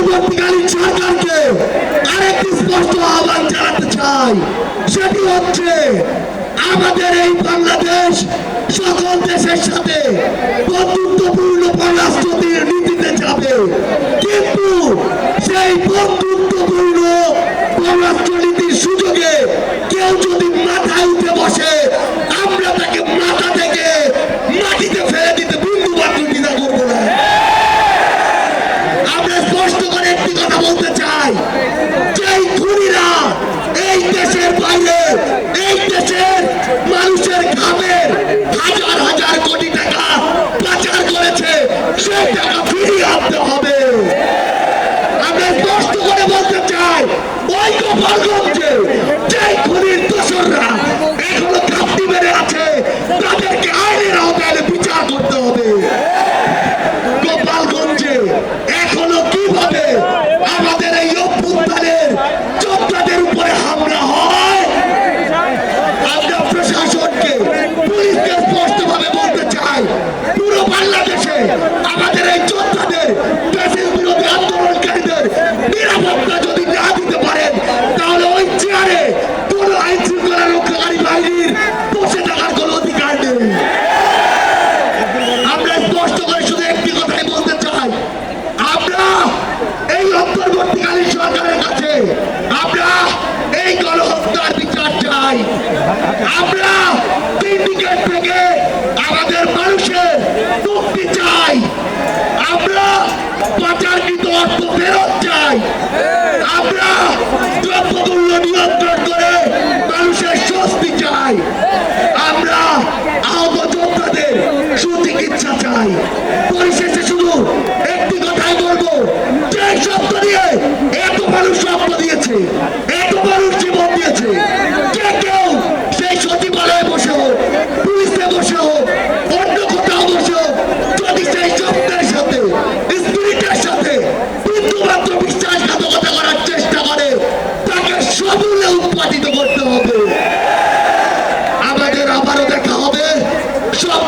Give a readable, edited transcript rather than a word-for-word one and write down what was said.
অন্তর্বর্তীকালীন সরকারকে আরেকটি স্পষ্ট আহ্বান জানাতে চাই, সেটি হচ্ছে আমাদের এই বাংলাদেশ সকল দেশের সাথে বন্ধুত্বপূর্ণ পররাষ্ট্র নীতিতে যাবে, কিন্তু সেই বন্ধুত্বপূর্ণ পররাষ্ট্র নীতির সুযোগে কেউ যদি মাথায় উঠে বসে আমরা তাকে মাথা থেকে মাটিতে ফেলে দিতে বিন্দু মাত্র দ্বিধা করব না। আমরা স্পষ্ট করে একটি কথা বলতে চাই, যেই খুনিরা এই দেশের বাইরে এই দেশের মানুষের ঘামের হাজার হাজার কোটি টাকা পাচার করেছে সেই টাকা ফিরিয়ে আনতে হবে। আমরা স্পষ্ট করে বলতে চাই, ওই গোপালগঞ্জে যেই খুনির দোসররা এখনো ঘাপটি মেরে আছে তাদেরকে আইনের আওতায় বিচার করতে হবে। গোপালগঞ্জে এখনো কিভাবে আমাদের এই অভ্যুত্থানের যোদ্ধাদের উপরে হামলা হয়, আমরা প্রশাসনকে পুলিশকে স্পষ্টভাবে বলতে চাই, পুরো বাংলাদেশে আমাদের এই যোদ্ধাদের দেশের বিরোধী আন্দোলনকারীদের নিরাপত্তা যদি না দিতে পারেন তাহলে ওই চেয়ারে কোন আইন শৃঙ্খলা রক্ষাকারী বাহিনীর বসে থাকার কোন অধিকার নেই। আমরা স্পষ্ট করে শুধু একটি কথাই বলতে চাই, আমরা এই অন্তর্বর্তীকালীন সরকারের কাছে আমরা এই গণহত্যার বিচার চাই। আমরা সিন্ডিকেট থেকে আমাদের মানুষের মুক্তি চাই। আমরা পাচারকৃত অর্থ ফেরত চাই। আমরা দ্রব্যমূল্য নিয়ন্ত্রণ করে মানুষের স্বস্তি চাই। আমরা আহত যোদ্ধাদের সুচিকিৎসা চাই। পরিশেষে শুধু একটি কথাই বলবো, যে শব্দ দিয়ে এত মানুষ রক্ত দিয়েছে, এত মানুষ জীবন দিয়েছে, যে কেউ সেই সচিবালয়ে বসে হোক, পুলিশে বসে হোক, অন্য কোথাও বসে হোক, যদি সেই শব্দের সাথে স্পিরিটের সাথে বিন্দুমাত্র বিশ্বাসঘাতকতা করার চেষ্টা করে তাকে সমূলে উৎপাদিত করতে হবে। আমাদের আবারও দেখা হবে। সব